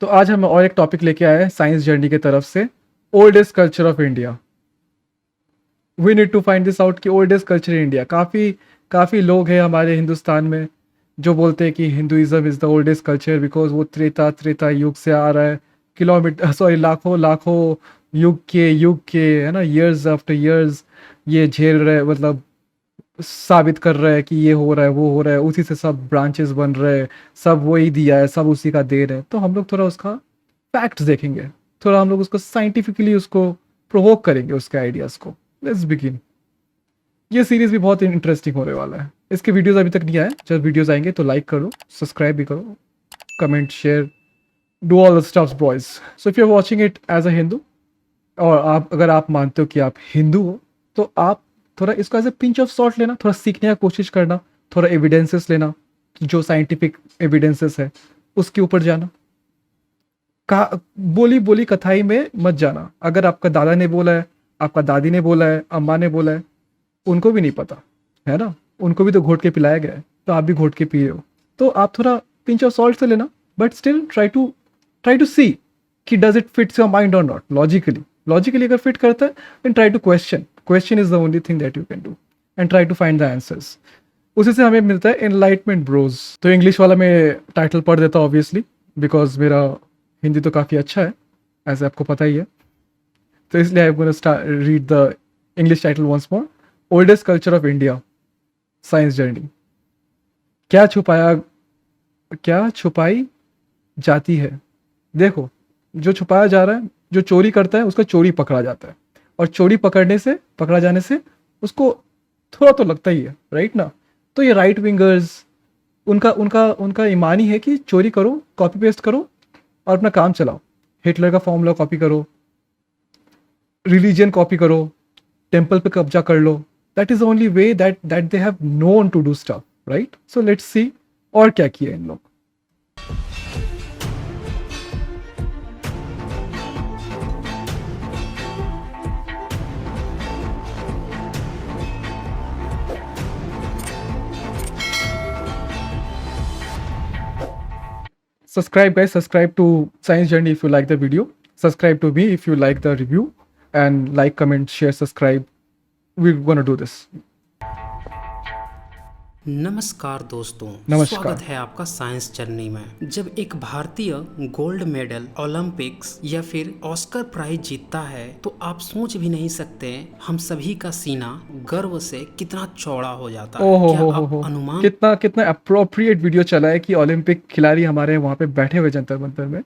तो आज हम और एक टॉपिक लेके आए हैं साइंस जर्नी की तरफ से, oldest culture of India. We need to find this out कि ओल्डेस्ट कल्चर इन इंडिया। काफ़ी काफ़ी लोग हैं हमारे हिंदुस्तान में जो बोलते हैं कि Hinduism is the oldest culture because वो त्रेता युग से आ रहा है। किलोमीटर सॉरी लाखों लाखों युग के है ना, ईयर्स आफ्टर ईयर्स ये झेल रहे, मतलब साबित कर रहा है कि ये हो रहा है वो हो रहा है, उसी से सब ब्रांचेस बन रहे हैं, सब वही दिया है, सब उसी का देन है। तो हम लोग थोड़ा उसका फैक्ट्स देखेंगे, थोड़ा हम लोग उसको साइंटिफिकली उसको प्रोवोक करेंगे उसके आइडियाज़ को। Let's begin. ये सीरीज भी बहुत इंटरेस्टिंग होने वाला है। इसके वीडियोस अभी तक नहीं आए, जब वीडियोस आएंगे तो लाइक करो, सब्सक्राइब भी करो, comment share, do all the stuffs boys. So if you are watching it as a Hindu, और अगर आप मानते हो कि आप हिंदू हो, तो आप थोड़ा इसको as a pinch of salt लेना, थोड़ा सीखने का कोशिश करना, थोड़ा एविडेंसेस लेना, जो साइंटिफिक एविडेंसेस है उसके ऊपर जाना। का बोली बोली कथाई में मत जाना। अगर आपका दादा ने बोला है, आपका दादी ने बोला है, अम्मा ने बोला है, उनको भी नहीं पता है ना, उनको भी तो घोट के पिलाया गया है, तो आप भी घोट के पी रहे हो। तो आप थोड़ा पिंच ऑफ सॉल्ट से लेना, but still try to see कि does it fits your mind और नॉट। लॉजिकली अगर फिट करता है then try to question is the only thing that you can do, and try to find the answers. उसी से हमें मिलता है एनलाइटमेंट ब्रोज। तो इंग्लिश वाला मैं टाइटल पढ़ देता हूँ ऑब्वियसली, बिकॉज मेरा हिंदी तो काफ़ी अच्छा है, ऐसे आपको पता ही है। तो इसलिए I am gonna start read the English title once more. Oldest culture of India, science journey. क्या छुपाया क्या छुपाई जाती है। देखो, जो छुपाया जा रहा है, जो चोरी करता है उसका चोरी पकड़ा जाता है, और चोरी पकड़ा जाने से उसको थोड़ा तो लगता ही है, राइट ना। तो ये राइट विंगर्स, उनका उनका उनका ईमान ही है कि चोरी करो, कॉपी पेस्ट करो और अपना काम चलाओ। हिटलर का फॉर्मूला कॉपी करो, रिलीजन कॉपी करो, टेम्पल पे कब्जा कर लो। That is only way that they have known to do stuff, right. So let's see और क्या किया इन लोग। Subscribe guys, subscribe to Science Journey if you like the video, subscribe to me if you like the review, and like, comment, share, subscribe. We're gonna do this. नमस्कार दोस्तों, नमस्कार। स्वागत है आपका साइंस जर्नी में। जब एक भारतीय गोल्ड मेडल ओलंपिक्स या फिर ऑस्कर प्राइज जीतता है तो आप सोच भी नहीं सकते हम सभी का सीना गर्व से कितना चौड़ा हो जाता है। क्या आप अनुमान कितना कितना अप्रोप्रिएट वीडियो चला है कि ओलंपिक खिलाड़ी हमारे वहाँ पे बैठे हुए जंतर मंतर में,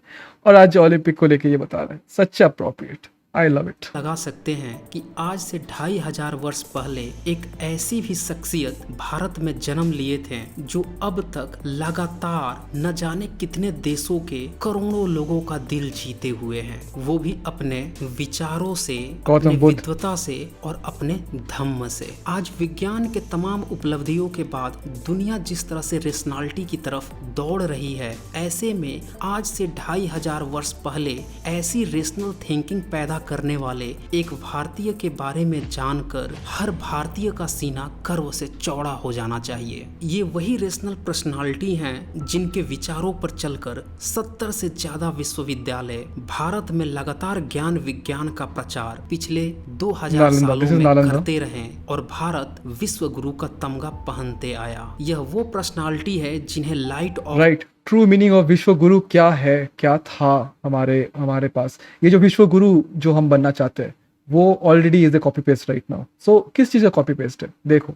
और आज ओलंपिक को लेके ये बता रहे हैं। सच अप्रोप्रिएट, आई लव इट। लगा सकते हैं कि आज से 2500 वर्ष पहले एक ऐसी भी शख्सियत भारत में जन्म लिए थे जो अब तक लगातार न जाने कितने देशों के करोड़ों लोगों का दिल जीते हुए हैं, वो भी अपने विचारों से, अपने विद्वता से और अपने धम्म से। आज विज्ञान के तमाम उपलब्धियों के बाद दुनिया जिस तरह से रेशनैलिटी की तरफ दौड़ रही है, ऐसे में आज से 2500 वर्ष पहले ऐसी रेशनल थिंकिंग पैदा करने वाले एक भारतीय के बारे में जानकर हर भारतीय का सीना गर्व से चौड़ा हो जाना चाहिए। ये वही रेशनल पर्सनालिटी हैं जिनके विचारों पर चलकर 70 से ज्यादा विश्वविद्यालय भारत में लगातार ज्ञान विज्ञान का प्रचार पिछले 2000 सालों में करते रहे और भारत विश्व गुरु का तमगा पहनते आया। यह वो पर्सनालिटी है जिन्हें light of true meaning of विश्व गुरु क्या है, क्या था हमारे पास। ये जो विश्व गुरु जो हम बनना चाहते हैं वो already is a copy paste right now. So किस चीज़ का कॉपी पेस्ट है, देखो।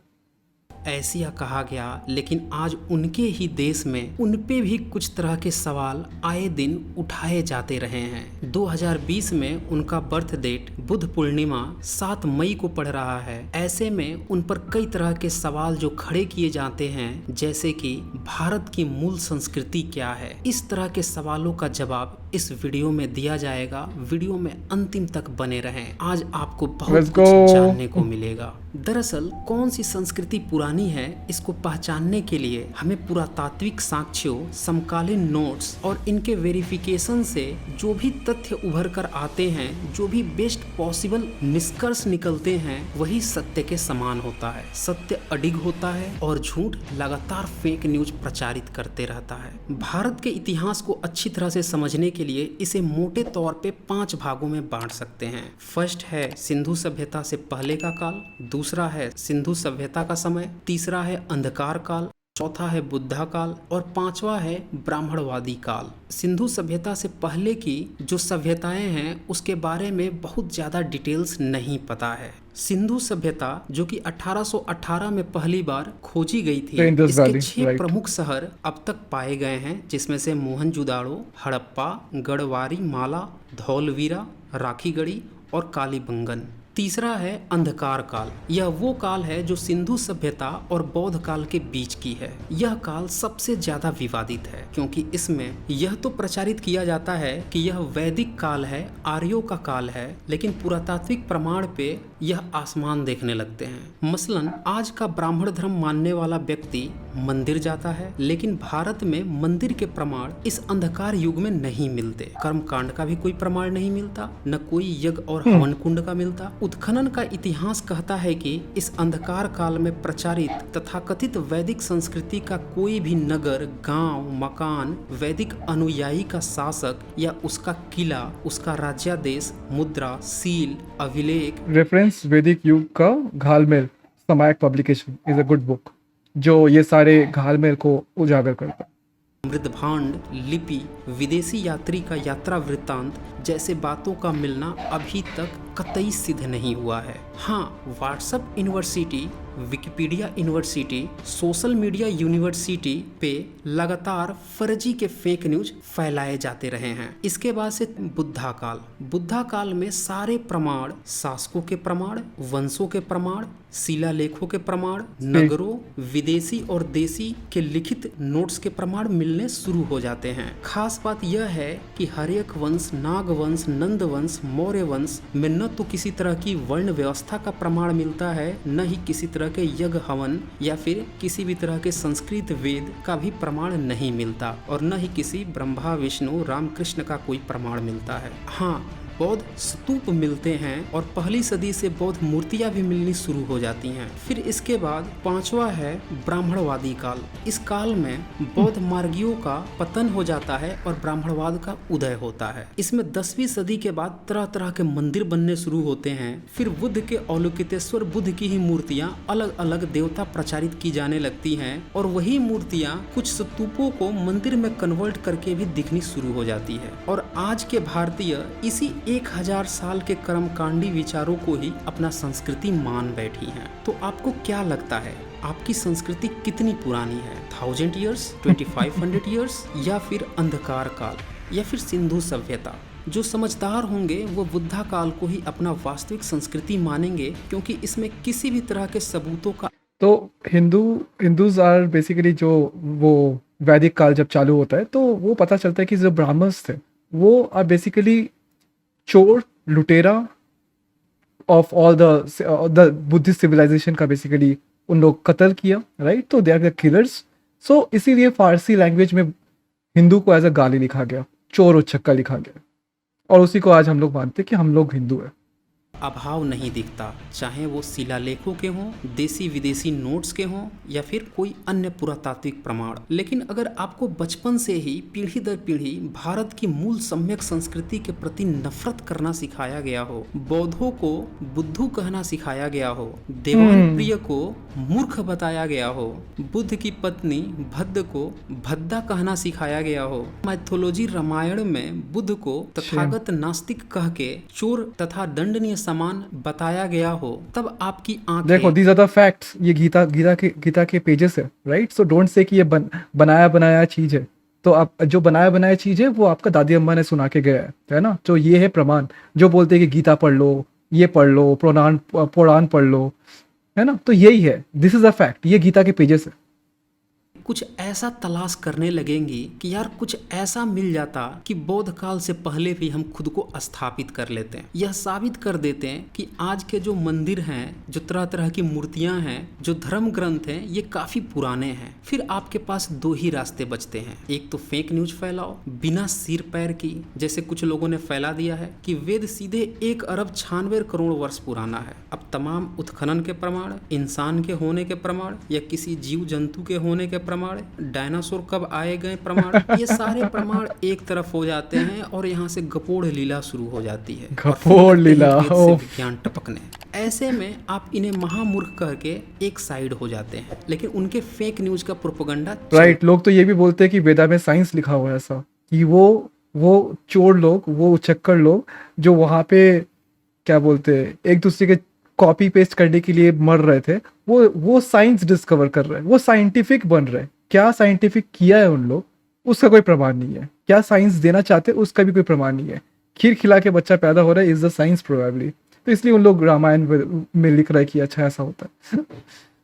एशिया कहा गया, लेकिन आज उनके ही देश में उन पे भी कुछ तरह के सवाल आए दिन उठाए जाते रहे हैं। 2020 में उनका बर्थ डेट बुध पूर्णिमा 7 मई को पड़ रहा है। ऐसे में उन पर कई तरह के सवाल जो खड़े किए जाते हैं, जैसे कि भारत की मूल संस्कृति क्या है। इस तरह के सवालों का जवाब इस वीडियो में दिया जाएगा। वीडियो में अंतिम तक बने रहें, आज आपको बहुत कुछ जानने को मिलेगा। दरअसल कौन सी संस्कृति पुरानी है, इसको पहचानने के लिए हमें पुरातात्विक साक्ष्यों, समकालीन नोट्स और इनके वेरिफिकेशन से जो भी तथ्य उभर कर आते हैं, जो भी बेस्ट पॉसिबल निष्कर्ष निकलते हैं, वही सत्य के समान होता है। सत्य अडिग होता है और झूठ लगातार फेक न्यूज प्रचारित करते रहता है। भारत के इतिहास को अच्छी तरह से समझने के लिए इसे मोटे तौर पे 5 भागों में बांट सकते हैं। फर्स्ट है सिंधु सभ्यता से पहले का काल, दूसरा है सिंधु सभ्यता का समय, तीसरा है अंधकार काल, चौथा है बुद्धा काल और पांचवा है ब्राह्मणवादी काल। सिंधु सभ्यता से पहले की जो सभ्यताएं हैं उसके बारे में बहुत ज़्यादा डिटेल्स नहीं पता है। सिंधु सभ्यता जो कि 1818 में पहली बार खोजी गई थी, इसके 6 प्रमुख शहर अब तक पाए गए हैं, जिसमें से मोहनजोदाड़ो, हड़प्पा, गढ़वारी माला, धौलवीरा, राखीगढ़ी और कालीबंगन। तीसरा है अंधकार काल। यह वो काल है जो सिंधु सभ्यता और बौद्ध काल के बीच की है। यह काल सबसे ज्यादा विवादित है क्योंकि इसमें यह तो प्रचारित किया जाता है कि यह वैदिक काल है, आर्यों का काल है, लेकिन पुरातात्विक प्रमाण पे यह आसमान देखने लगते हैं। मसलन आज का ब्राह्मण धर्म मानने वाला व्यक्ति मंदिर जाता है, लेकिन भारत में मंदिर के प्रमाण इस अंधकार युग में नहीं मिलते। कर्म कांड का भी कोई प्रमाण नहीं मिलता, न कोई यज्ञ और हवन कुंड का मिलता। उत्खनन का इतिहास कहता है कि इस अंधकार काल में प्रचारित तथाकथित वैदिक संस्कृति का कोई भी नगर, गांव, मकान वैदिक अनुयायी का शासक या उसका किला, उसका राज्यादेश, मुद्रा, सील, अभिलेख। रेफरेंस वैदिक युग का घालमेल Samayak publication is a good book जो ये सारे घालमेल को उजागर करता है। मृदभांड, लिपि, विदेशी यात्री का यात्रा वृत्तांत जैसे बातों का मिलना अभी तक कतई सिद्ध नहीं हुआ है। हाँ, WhatsApp university, Wikipedia university, social media university पे लगातार फर्जी के फेक न्यूज फैलाए जाते रहे हैं। इसके बाद से बुद्धा काल। बुद्धा काल में सारे प्रमाण, शासकों के प्रमाण, वंशों के प्रमाण, शिलालेखों के प्रमाण, नगरों, विदेशी और देसी के लिखित नोट्स के प्रमाण मिलने शुरू हो जाते हैं। खास बात यह है कि हर्यक वंश, नागवंश, नंद वंश, मौर्य वंश में न तो किसी तरह की वर्ण व्यवस्था का प्रमाण मिलता है, न ही किसी तरह के यज्ञ हवन या फिर किसी भी तरह के संस्कृत वेद का भी प्रमाण नहीं मिलता, और न ही किसी ब्रह्मा, विष्णु, रामकृष्ण का कोई प्रमाण मिलता है। हाँ, बौद्ध स्तूप मिलते हैं और पहली सदी से बौद्ध मूर्तियां भी मिलनी शुरू हो जाती हैं। फिर इसके बाद पांचवा है ब्राह्मणवादी काल। इस काल में बौद्ध मार्गियों का पतन हो जाता है और ब्राह्मणवाद का उदय होता है। इसमें 10वीं सदी के बाद तरह तरह के मंदिर बनने शुरू होते हैं। फिर बुद्ध के अवलोकितेश्वर बुद्ध की ही मूर्तियां अलग अलग देवता प्रचारित की जाने लगती हैं और वही मूर्तियां कुछ स्तूपों को मंदिर में कन्वर्ट करके भी दिखनी शुरू हो जाती है। और आज के भारतीय इसी 1000 साल के कर्मकांडी विचारों को ही अपना संस्कृति मान बैठी हैं। तो आपको क्या लगता है, आपकी संस्कृति कितनी पुरानी है? 1000 ईयर्स, 2500 ईयर्स, या फिर अंधकार काल, या फिर सिंधु सभ्यता? जो समझदार होंगे वो बुद्धा काल को ही अपना वास्तविक संस्कृति मानेंगे क्योंकि इसमें किसी भी तरह के सबूतों का। तो हिंदूज आर बेसिकली जो वो वैदिक काल जब चालू होता है तो वो पता चलता है कि जो ब्राह्मण्स थे वो आर बेसिकली चोर, लुटेरा of all the Buddhist civilisation का बेसिकली उन लोग कत्ल किया, राइट? तो they are the killers. So इसीलिए फारसी लैंग्वेज में हिंदू को एज अ गाली लिखा गया, चोर और छक्का लिखा गया, और उसी को आज हम लोग मानते हैं कि हम लोग हिंदू हैं। अभाव नहीं दिखता, चाहे वो शिलालेखों के हों, देसी विदेशी नोट्स के हों या फिर कोई अन्य पुरातात्विक प्रमाण। लेकिन अगर आपको बचपन से ही पीढ़ी दर पीढ़ी भारत की मूल सम्यक संस्कृति के प्रति नफरत करना सिखाया गया हो, बौद्धों को बुद्धू कहना सिखाया गया हो, देवान प्रिय को मूर्ख बताया गया हो, बुद्ध की पत्नी भद्द को भद्दा कहना सिखाया गया हो, माइथोलॉजी रामायण में बुद्ध को तथागत नास्तिक कह के चोर तथा दंडनीय समान बताया गया हो, तब आपकी आंखें देखो, these are the facts। ये गीता के पेजेस है, राइट? सो डोंट से कि ये बनाया चीज है। तो आप जो बनाया चीज है वो आपका दादी अम्मा ने सुना के गया है ना? तो ये है प्रमाण जो बोलते हैं कि गीता पढ़ लो, ये पढ़ लो, पुराण पढ़ लो, है ना? तो यही है, दिस इज अ फैक्ट, ये गीता के पेजेस है। कुछ ऐसा तलाश करने लगेंगी कि यार कुछ ऐसा मिल जाता कि बौद्ध काल से पहले भी हम खुद को स्थापित कर लेते हैं। यह साबित कर देते हैं कि आज के जो मंदिर हैं, जो तरह तरह की मूर्तियां हैं, जो धर्म ग्रंथ हैं, ये काफी पुराने हैं। फिर आपके पास दो ही रास्ते बचते हैं, एक तो फेक न्यूज फैलाओ बिना सिर पैर की, जैसे कुछ लोगों ने फैला दिया है कि वेद सीधे 1 अरब 96 करोड़ वर्ष पुराना है। अब तमाम उत्खनन के प्रमाण, इंसान के होने के प्रमाण या किसी जीव जंतु के होने के प्रमाण, डायनासोर कब आए गए प्रमाण, ये सारे प्रमाण एक तरफ हो जाते हैं और यहाँ से गपोड़ लीला शुरू हो जाती है। गपोड़ लीला, विज्ञान टपकने। ऐसे में आप इन्हें महामूर्ख करके एक साइड हो जाते हैं, लेकिन उनके फेक न्यूज का प्रोपेगेंडा राइट। लोग तो ये भी बोलते हैं कि वेदा में साइंस लिखा हुआ है ऐसा, कि वो चोर लोग, वो उचक्कर लोग जो वहां पे क्या बोलते हैं एक दूसरे के कॉपी पेस्ट करने के लिए मर रहे थे, वो साइंस डिस्कवर कर रहे हैं, वो साइंटिफिक बन रहे हैं। क्या साइंटिफिक किया है उन लोग, उसका कोई प्रमाण नहीं है। क्या साइंस देना चाहते हैं, उसका भी कोई प्रमाण नहीं है। खीर खिला के बच्चा पैदा हो रहा है, इज द साइंस प्रोबेबली। तो इसलिए उन लोग रामायण में लिख रहे हैं कि अच्छा ऐसा होता है।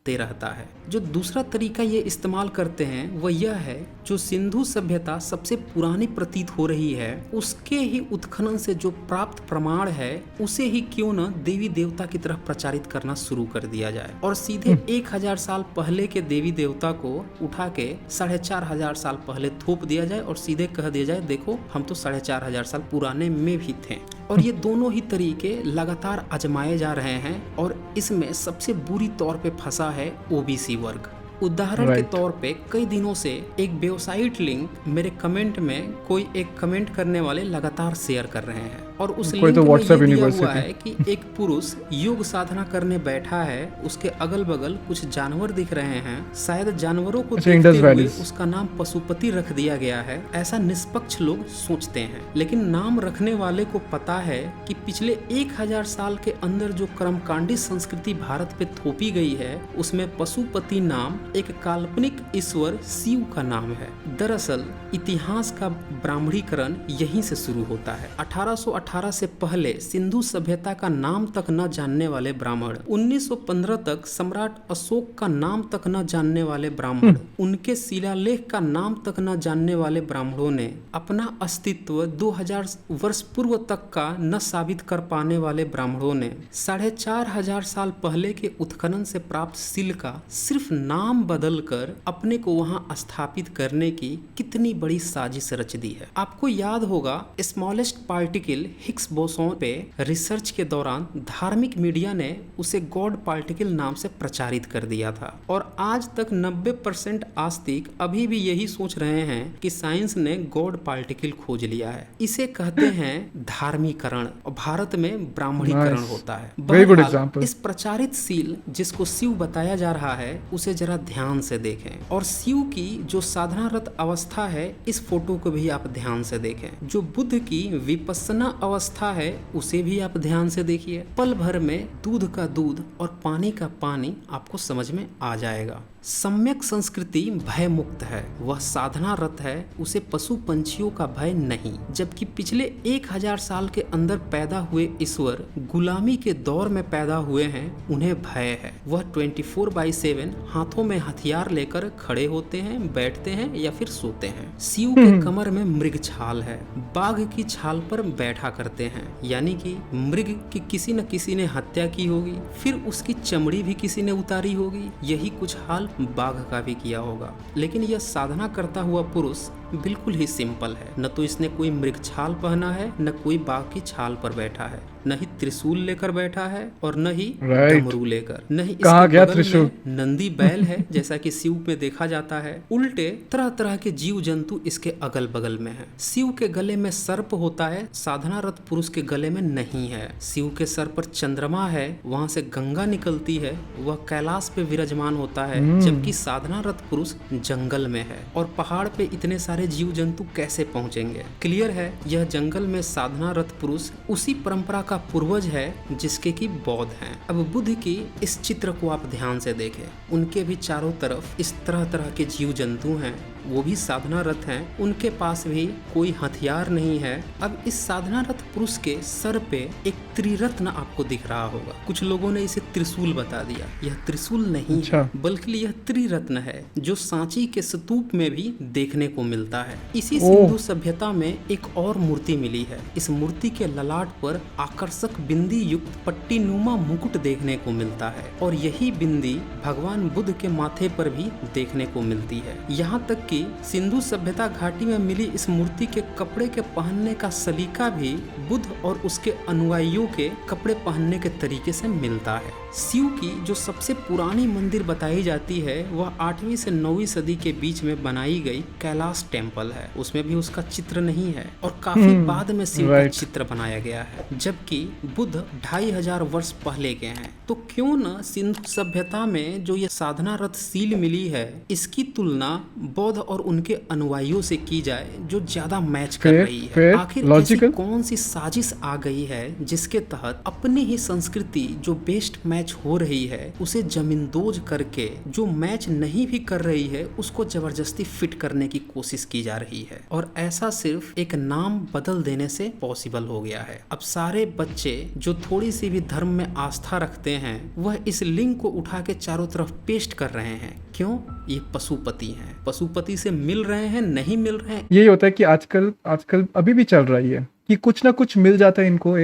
रहता है। जो दूसरा तरीका ये इस्तेमाल करते हैं वह यह है, जो सिंधु सभ्यता सबसे पुरानी प्रतीत हो रही है, उसके ही उत्खनन से जो प्राप्त प्रमाण है उसे ही क्यों न देवी देवता की तरह प्रचारित करना शुरू कर दिया जाए और सीधे 1000 साल पहले के देवी देवता को उठा के 4500 साल पहले थोप दिया जाए और सीधे कह दिया जाए देखो हम तो 4500 साल पुराने में भी थे। और ये दोनों ही तरीके लगातार आजमाए जा रहे हैं और इसमें सबसे बुरी तौर पे फंसा है ओबीसी वर्ग। उदाहरण के तौर पे कई दिनों से एक वेबसाइट लिंक मेरे कमेंट में कोई एक कमेंट करने वाले लगातार शेयर कर रहे हैं और उस लिंक तो में ये दिया हुआ है कि एक पुरुष योग साधना करने बैठा है, उसके अगल बगल कुछ जानवर दिख रहे हैं, शायद जानवरों को देखते हुए उसका नाम पशुपति रख दिया गया है, ऐसा निष्पक्ष लोग सोचते हैं। लेकिन नाम रखने वाले को पता है कि पिछले 1000 साल के अंदर जो कर्मकांडी संस्कृति भारत पे थोपी गई है उसमें पशुपति नाम एक काल्पनिक ईश्वर शिव का नाम है। दरअसल इतिहास का ब्राह्मणीकरण यहीं से शुरू होता है। 1818 से पहले सिंधु सभ्यता का नाम तक न जानने वाले ब्राह्मण, 1915 तक सम्राट अशोक का नाम तक न जानने वाले ब्राह्मण, उनके शिलालेख का नाम तक न जानने वाले ब्राह्मणों ने अपना अस्तित्व 2000 वर्ष पूर्व तक का न साबित कर पाने वाले ब्राह्मणों ने 4500 साल पहले के उत्खनन से प्राप्त शिल का सिर्फ नाम बदलकर अपने को वहां स्थापित करने की कितनी बड़ी साजिश रच दी है। आपको याद होगा स्मॉलेस्ट पार्टिकल हिग्स बोसोन पे रिसर्च के दौरान धार्मिक मीडिया ने उसे गॉड पार्टिकल नाम से प्रचारित कर दिया था और आज तक 90% आस्तिक अभी भी यही सोच रहे हैं कि साइंस ने गॉड पार्टिकल खोज लिया है। इसे कहते हैं धार्मीकरण और भारत में ब्राह्मणीकरण होता है। इस प्रचारित सील जिसको शिव बताया जा रहा है उसे जरा ध्यान से देखें और शिव की जो साधनारत अवस्था है इस फोटो को भी आप ध्यान से देखें। जो बुद्ध की विपस्सना अवस्था है उसे भी आप ध्यान से देखिए। पल भर में दूध का दूध और पानी का पानी आपको समझ में आ जाएगा। सम्यक संस्कृति भय मुक्त है, वह साधनारत है, उसे पशु पंछियों का भय नहीं। जबकि पिछले 1000 साल के अंदर पैदा हुए ईश्वर गुलामी के दौर में पैदा हुए हैं, उन्हें भय है। वह 24/7 हाथों में हथियार लेकर खड़े होते हैं, बैठते हैं या फिर सोते हैं। शिव के कमर में मृग छाल है, बाघ की छाल पर बैठा करते हैं, यानी कि मृग की किसी न किसी ने हत्या की होगी, फिर उसकी चमड़ी भी किसी ने उतारी होगी। यही कुछ हाल बाघ का भी किया होगा। लेकिन यह साधना करता हुआ पुरुष बिल्कुल ही सिंपल है। न तो इसने कोई मृग छाल पहना है, न कोई बाघ की छाल पर बैठा है, न ही त्रिशूल लेकर बैठा है और न ही डमरू लेकर, न ही इसके बगल में नंदी बैल है जैसा कि शिव में देखा जाता है। उल्टे तरह तरह के जीव जंतु इसके अगल बगल में है। शिव के गले में सर्प होता है, साधनारत पुरुष के गले में नहीं है। शिव के सर पर चंद्रमा है, वहां से गंगा निकलती है, वह कैलाश पे विराजमान होता है, जबकि साधनारत पुरुष जंगल में है। और पहाड़ पे इतने सारे जीव जंतु कैसे पहुंचेंगे? क्लियर है, यह जंगल में साधनारत पुरुष उसी परंपरा का पूर्वज है जिसके की बौद्ध हैं। अब बुद्ध की इस चित्र को आप ध्यान से देखें, उनके भी चारों तरफ इस तरह तरह के जीव जंतु हैं। वो भी साधना रथ हैं, उनके पास भी कोई हथियार नहीं है। अब इस साधना रथ पुरुष के सर पे एक त्रिरत्न आपको दिख रहा होगा। कुछ लोगों ने इसे त्रिशूल बता दिया। यह त्रिशूल नहीं अच्छा। है, बल्कि यह त्रिरत्न है, जो सांची के स्तूप में भी देखने को मिलता है। इसी सिंधु सभ्यता में एक और मूर्ति मिली है। इस मूर्ति के ललाट पर आकर्षक बिंदी युक्त पट्टी नुमा मुकुट देखने को मिलता है, और यही बिंदी भगवान बुद्ध के माथे पर भी देखने को मिलती है। यहाँ तक कि सिंधु सभ्यता घाटी में मिली इस मूर्ति के कपड़े के पहनने का सलीका भी बुद्ध और उसके अनुयायियों के कपड़े पहनने के तरीके से मिलता है। शिव की जो सबसे पुरानी मंदिर बताई जाती है वह 8वीं से 9वीं सदी के बीच में बनाई गई कैलाश टेम्पल है। उसमें भी उसका चित्र नहीं है, और काफी बाद में शिव का चित्र बनाया गया है, जबकि बुद्ध 2500 वर्ष पहले के हैं। तो क्यों न सिंधु सभ्यता में जो ये साधना रथ सील मिली है, इसकी तुलना बौद्ध और उनके अनुयायियों से की जाए, जो ज्यादा मैच कर रही है। आखिर ऐसी कौन सी साजिश आ गई है जिसके तहत अपनी ही संस्कृति जो बेस्ट मैच हो रही है उसे जमींदोज करके जो मैच नहीं भी कर रही है उसको जबरदस्ती फिट करने की कोशिश की जा रही है। और ऐसा सिर्फ एक नाम बदल देने से पॉसिबल हो गया है। अब सारे बच्चे जो थोड़ी सी भी धर्म में आस्था रखते हैं वह इस लिंक को उठा के चारों तरफ पेस्ट कर रहे हैं। क्यों? ये पशुपति हैं, पशुपति से मिल रहे हैं, नहीं मिल रहे हैं। यही होता है कि आजकल अभी भी चल रही है कि कुछ ना कुछ मिल जाता है इनको।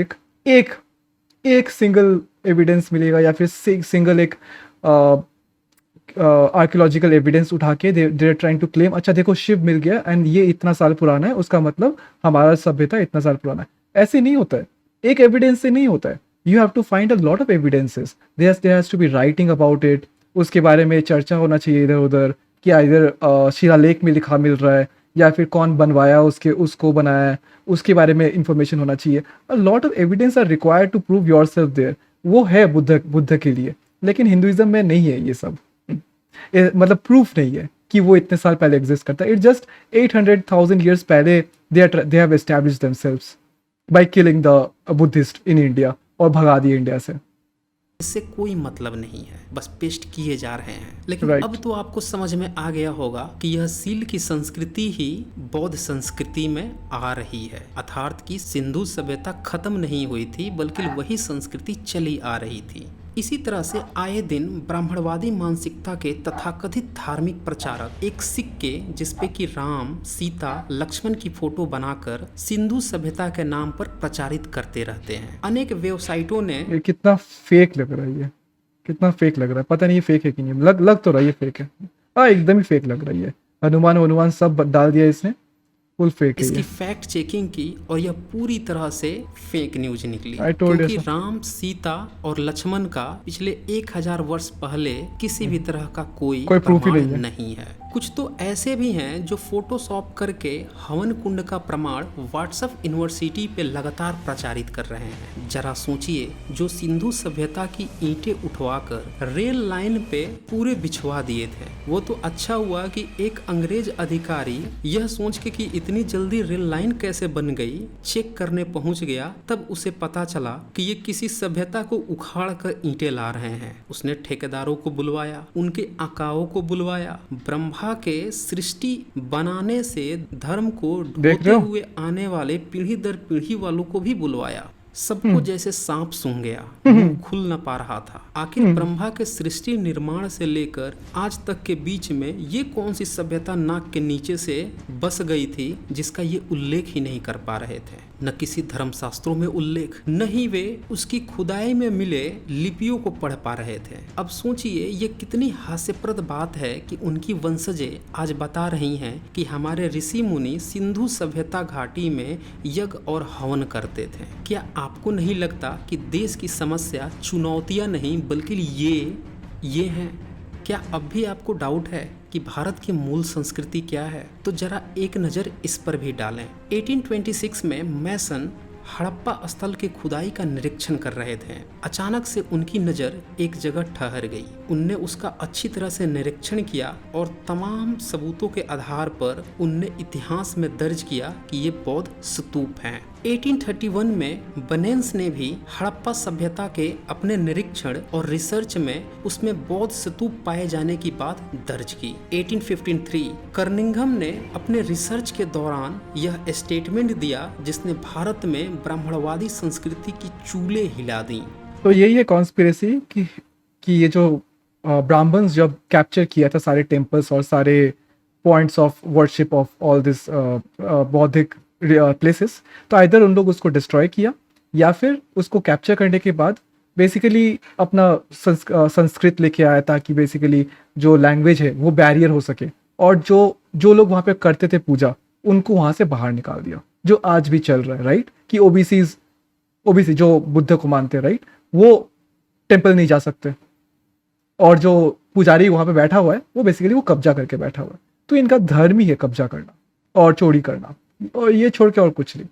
एक सिंगल एविडेंस मिलेगा, या फिर सिंगल एक आर्कियोलॉजिकल एविडेंस उठा के they are trying to claim, अच्छा देखो शिव मिल गया एंड ये इतना साल पुराना है, उसका मतलब हमारा सभ्यता इतना साल पुराना है। ऐसे नहीं होता है, एक एविडेंस से नहीं होता है। You have to find a lot of evidences, there has to be writing about it, उसके बारे में चर्चा होना चाहिए इधर उधर, क्या इधर शिलालेख में लिखा मिल रहा है, या फिर कौन बनवाया उसको बनाया है, उसके बारे में इंफॉर्मेशन होना चाहिए। A lot of evidence are required to prove yourself there. वो है बुद्ध के लिए, लेकिन हिंदुइज्म में नहीं है ये सब। मतलब प्रूफ नहीं है कि वो इतने साल पहले एग्जिस्ट करता है। इट जस्ट 800,000 years पहले they have established themselves by killing the Buddhist in India, और भगा दिए इंडिया से। इससे कोई मतलब नहीं है, बस पेस्ट किए जा रहे हैं। लेकिन अब तो आपको समझ में आ गया होगा कि यह सील की संस्कृति ही बौद्ध संस्कृति में आ रही है, अर्थात कि सिंधु सभ्यता खत्म नहीं हुई थी, बल्कि वही संस्कृति चली आ रही थी। इसी तरह से आए दिन ब्राह्मणवादी मानसिकता के तथाकथित धार्मिक प्रचारक एक सिक्के जिसपे कि राम, सीता, लक्ष्मण की फोटो बनाकर सिंधु सभ्यता के नाम पर प्रचारित करते रहते हैं। अनेक वेबसाइटों ने ये कितना फेक लग रहा है, ये कितना फेक लग रहा है, पता नहीं ये फेक है कि नहीं। लग तो रहा है ये फेक है, हाँ एकदम ही फेक लग रही है। हनुमान सब डाल दिया इसने, फुल फेक है। इसकी फैक्ट चेकिंग की और यह पूरी तरह से फेक न्यूज निकली, क्योंकि राम, सीता और लक्ष्मण का पिछले 1000 वर्ष पहले किसी भी तरह का कोई प्रूफ ही नहीं है। कुछ तो ऐसे भी हैं जो फोटोशॉप करके हवन कुंड का प्रमाण व्हाट्सएप यूनिवर्सिटी पे लगातार प्रचारित कर रहे हैं। जरा सोचिए, जो सिंधु सभ्यता की ईंटें उठवाकर रेल लाइन पे पूरे बिछवा दिए थे, वो तो अच्छा हुआ कि एक अंग्रेज अधिकारी यह सोच के कि इतनी जल्दी रेल लाइन कैसे बन गई चेक करने पहुंच गया, तब उसे पता चला कि ये किसी सभ्यता को उखाड़ कर ईंटें ला रहे हैं। उसने ठेकेदारों को बुलवाया, उनके आकाओं को बुलवाया, ब्रह्मा के सृष्टि बनाने से धर्म को ढोते हुए आने वाले पीढ़ी दर पीढ़ी वालों को भी बुलवाया। सबको जैसे सांप सूंघ गया, मुंह खुल न पा रहा था। आखिर ब्रह्मा के सृष्टि निर्माण से लेकर आज तक के बीच में ये कौन सी सभ्यता नाक के नीचे से बस गई थी जिसका ये उल्लेख ही नहीं कर पा रहे थे। न किसी धर्मशास्त्रों में उल्लेख, न ही वे उसकी खुदाई में मिले लिपियों को पढ़ पा रहे थे। अब सोचिए ये कितनी हास्यप्रद बात है कि उनकी वंशजें आज बता रही हैं कि हमारे ऋषि मुनि सिंधु सभ्यता घाटी में यज्ञ और हवन करते थे। क्या आपको नहीं लगता कि देश की समस्या चुनौतियां नहीं बल्कि ये हैं? क्या अब भी आपको डाउट है कि भारत की मूल संस्कृति क्या है? तो जरा एक नज़र इस पर भी डालें। 1826 में मैसन हड़प्पा स्थल के खुदाई का निरीक्षण कर रहे थे। अचानक से उनकी नज़र एक जगह ठहर गई। उनने उसका अच्छी तरह से निरीक्षण किया और तमाम सबूतों के आधार पर उनने इतिहास में दर्ज किया कि ये बौद्ध स्तूप हैं। 1831 में बनेंस ने भी हड़प्पा सभ्यता के अपने निरीक्षण और रिसर्च में उसमें बौद्ध स्तूप पाए जाने की बात दर्ज की। 1853 कर्निंघम ने अपने रिसर्च के दौरान यह स्टेटमेंट दिया जिसने भारत में ब्राह्मणवादी संस्कृति की चूलें हिला दी। तो यही है कॉन्स्पिरेसी कि ये जो ब्राह्मण्स जब कैप्चर किया था सारे टेम्पल्स और सारे points of worship of all this बौद्धिक प्लेसेस, तो आइदर उन लोग उसको डिस्ट्रॉय किया या फिर उसको कैप्चर करने के बाद बेसिकली अपना संस्कृत लेके आया ताकि बेसिकली जो लैंग्वेज है वो बैरियर हो सके, और जो लोग वहाँ पे करते थे पूजा उनको वहाँ से बाहर निकाल दिया, जो आज भी चल रहा है, राइट? कि ओबीसी जो बुद्ध को मानते हैं, राइट, वो टेम्पल नहीं जा सकते, और जो पुजारी वहाँ पे बैठा हुआ है वो बेसिकली वो कब्जा करके बैठा हुआ है। तो इनका धर्म ही है कब्जा करना और चोरी करना, और ये छोड़ के और कुछ नहीं।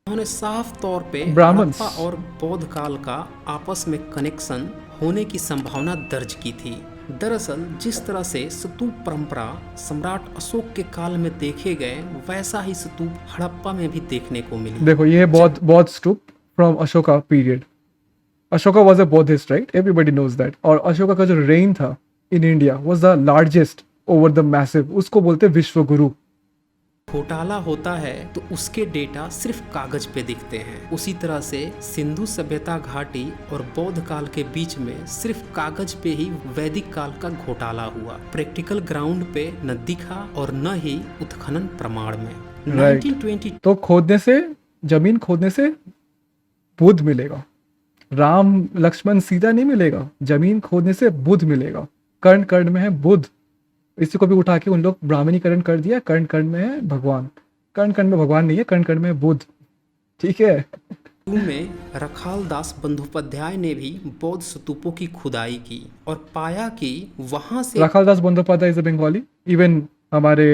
उन्होंने साफ तौर पे ब्राह्मण्स हड़प्पा और बौद्ध काल का आपस में कनेक्शन होने की संभावना दर्ज की थी। दरअसल जिस तरह से स्तूप परंपरा सम्राट अशोक के काल में देखे गए वैसा ही स्तूप हड़प्पा में भी देखने को मिली। देखो ये है बौद्ध स्तूप from Ashoka period. Ashoka was a Buddhist, right? Everybody knows that. और अशोका का जो रेन था in India was the largest over the massive, उसको बोलते विश्व गुरु। घोटाला होता है तो उसके डेटा सिर्फ कागज पे दिखते हैं। उसी तरह से सिंधु सभ्यता घाटी और बौद्ध काल के बीच में सिर्फ कागज पे ही वैदिक काल का घोटाला हुआ, प्रैक्टिकल ग्राउंड पे न दिखा और न ही उत्खनन प्रमाण में। 1920 तो खोदने से, जमीन खोदने से बुद्ध मिलेगा, राम लक्ष्मण सीता नहीं मिलेगा। जमीन खोदने से बुद्ध मिलेगा। कर्ण कर्ण में है बुद्ध, इसी को भी उठा के उन लोग ब्राह्मणीकरण कर दिया। कर्ण कर्ण में है भगवान, कर्ण कर्ण में भगवान नहीं है, कर्ण कर्ण में है बुद्ध, ठीक है? में रखालदास बंदोपाध्याय ने भी बौद्ध स्तूपों की खुदाई की और पाया कि वहां से Rakhaldas Bandopadhyay is a Bengali. Even हमारे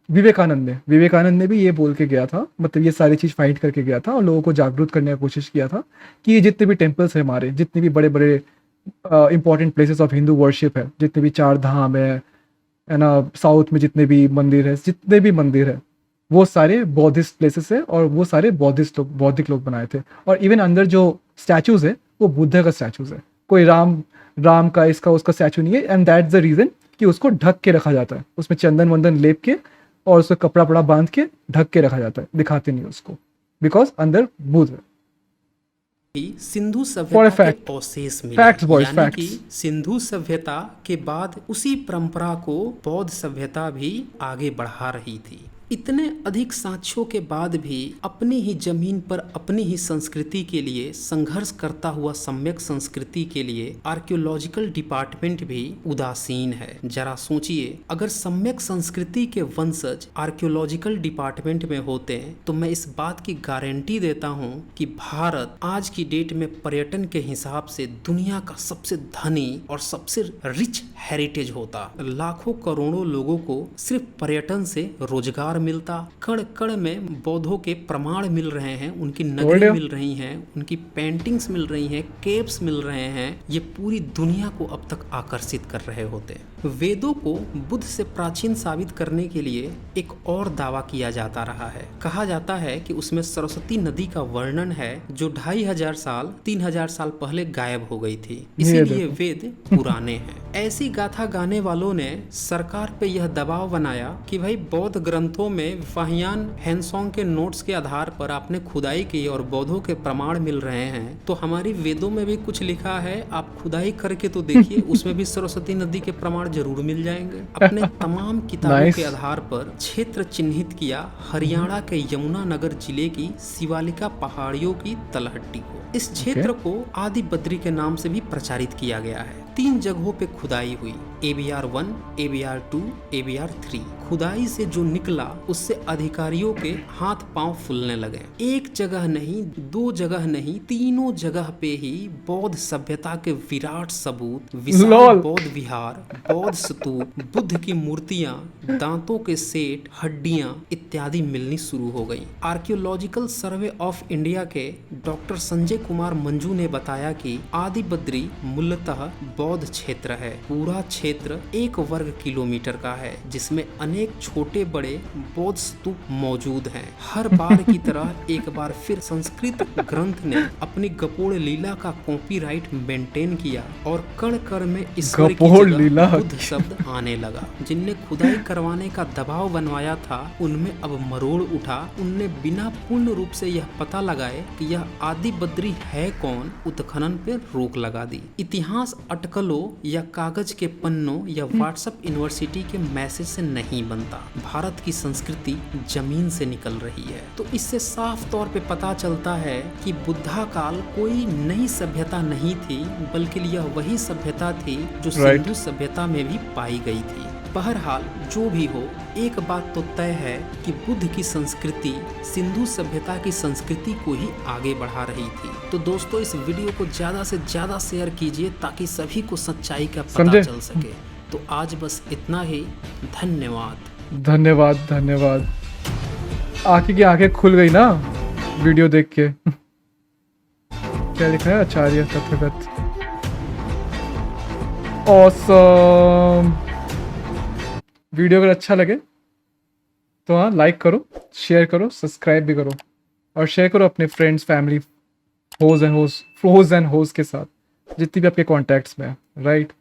विवेकानंद ने भी ये बोल के गया था, मतलब ये सारी चीज फाइट करके गया था और लोगों को जागरूक करने की कोशिश किया था कि ये जितने भी टेम्पल्स है हमारे, जितने भी बड़े बड़े important places of Hindu worship है, जितने भी 4 धाम है ना, साउथ में जितने भी मंदिर है वो सारे बौद्धिस्ट प्लेसेस है और वो सारे बौद्धिक लोग बनाए थे। और इवन अंदर जो स्टैचूज है वो बुद्ध का स्टैचूज है, कोई राम का इसका उसका स्टैचू नहीं है। एंड दैट्स द रीजन कि उसको ढक के रखा जाता है, उसमें चंदन वंदन लेप के और उसको कपड़ा पड़ा बांध के ढक के रखा जाता है, दिखाते नहीं उसको, बिकॉज अंदर बुद्ध है। सिंधु सभ्यता के अवशेष मिले, यानी कि facts. सिंधु सभ्यता के बाद उसी परंपरा को बौद्ध सभ्यता भी आगे बढ़ा रही थी। इतने अधिक साक्ष्यों के बाद भी अपनी ही जमीन पर अपनी ही संस्कृति के लिए संघर्ष करता हुआ सम्यक संस्कृति के लिए आर्कियोलॉजिकल डिपार्टमेंट भी उदासीन है। जरा सोचिए, अगर सम्यक संस्कृति के वंशज आर्कियोलॉजिकल डिपार्टमेंट में होते हैं तो मैं इस बात की गारंटी देता हूं कि भारत आज की डेट में पर्यटन के हिसाब से दुनिया का सबसे धनी और सबसे रिच हेरिटेज होता। लाखों करोड़ों लोगों को सिर्फ पर्यटन से रोजगार मिलता। कण कण में बौद्धों के प्रमाण मिल रहे हैं, उनकी नगरी मिल रही हैं, उनकी पेंटिंग्स मिल रही हैं, केव्स मिल रहे हैं। ये पूरी दुनिया को अब तक आकर्षित कर रहे होते। वेदों को बुद्ध से प्राचीन साबित करने के लिए एक और दावा किया जाता रहा है। कहा जाता है कि उसमें सरस्वती नदी का वर्णन है जो 2500-3000 साल पहले गायब हो गई थी, इसीलिए वेद पुराने हैं। ऐसी गाथा गाने वालों ने सरकार पे यह दबाव बनाया कि भाई बौद्ध ग्रंथों में फाहियान हैंसोंग के नोट्स के आधार पर आपने खुदाई की और बौद्धों के प्रमाण मिल रहे हैं, तो हमारी वेदों में भी कुछ लिखा है, आप खुदाई करके तो देखिए, उसमें भी सरस्वती नदी के प्रमाण जरूर मिल जाएंगे। अपने तमाम किताबों के आधार पर क्षेत्र चिन्हित किया हरियाणा के यमुनानगर जिले की शिवालिका पहाड़ियों की तलहट्टी को। इस क्षेत्र को आदि बद्री के नाम से भी प्रचारित किया गया है। 3 जगहों पे खुदाई हुई, ABR 1, ABR 2, ABR 3। खुदाई से जो निकला उससे अधिकारियों के हाथ पांव फूलने लगे। एक जगह नहीं, 2 जगह नहीं, तीनों जगह पे ही बौद्ध सभ्यता के विराट सबूत, विशाल बौद्ध विहार, बौद्ध स्तूप, बुद्ध की मूर्तियां, दांतों के सेट, हड्डियां इत्यादि मिलनी शुरू हो गई। आर्कियोलॉजिकल सर्वे ऑफ इंडिया के डॉक्टर संजय कुमार मंजू ने बताया कि आदि बद्री मूलतः बौद्ध क्षेत्र है। पूरा क्षेत्र 1 वर्ग किलोमीटर का है, जिसमें अनेक अनेक छोटे बड़े बौद्ध स्तूप मौजूद हैं। हर बार की तरह एक बार फिर संस्कृत ग्रंथ ने अपनी गपोड़ लीला का कॉपीराइट मेंटेन किया और कण कण में ईश्वर की गपोड़ लीला। जगह बुद्ध शब्द आने लगा। जिनने खुदाई करवाने का दबाव बनवाया था उनमें अब मरोड़ उठा। उनने बिना पूर्ण रूप से यह पता लगाए कि यह आदि बद्री है कौन, उत्खनन पर रोक लगा दी। इतिहास अटकलों या कागज के पन्नों या व्हाट्सएप यूनिवर्सिटी के मैसेज से नहीं बनता। भारत की संस्कृति जमीन से निकल रही है। तो इससे साफ तौर पे पता चलता है कि बुद्धा काल कोई नई सभ्यता नहीं थी, बल्कि यह वही सभ्यता थी जो सिंधु सभ्यता में भी पाई गई थी। बहरहाल जो भी हो, एक बात तो तय है कि बुद्ध की संस्कृति सिंधु सभ्यता की संस्कृति को ही आगे बढ़ा रही थी। तो दोस्तों, इस वीडियो को ज़्यादा से ज़्यादा शेयर कीजिए ताकि सभी को सच्चाई का पता चल सके। तो आज बस इतना ही। धन्यवाद धन्यवाद धन्यवाद। आँखें की आंखें खुल गई ना वीडियो देख के। क्या लिखा है? आचार्य तथागत। ऑसम। वीडियो अगर अच्छा लगे तो हाँ, लाइक करो, शेयर करो, सब्सक्राइब भी करो और शेयर करो अपने फ्रेंड्स, फैमिली, होज एंड होज के साथ, जितनी भी आपके कॉन्टैक्ट्स में है, राइट।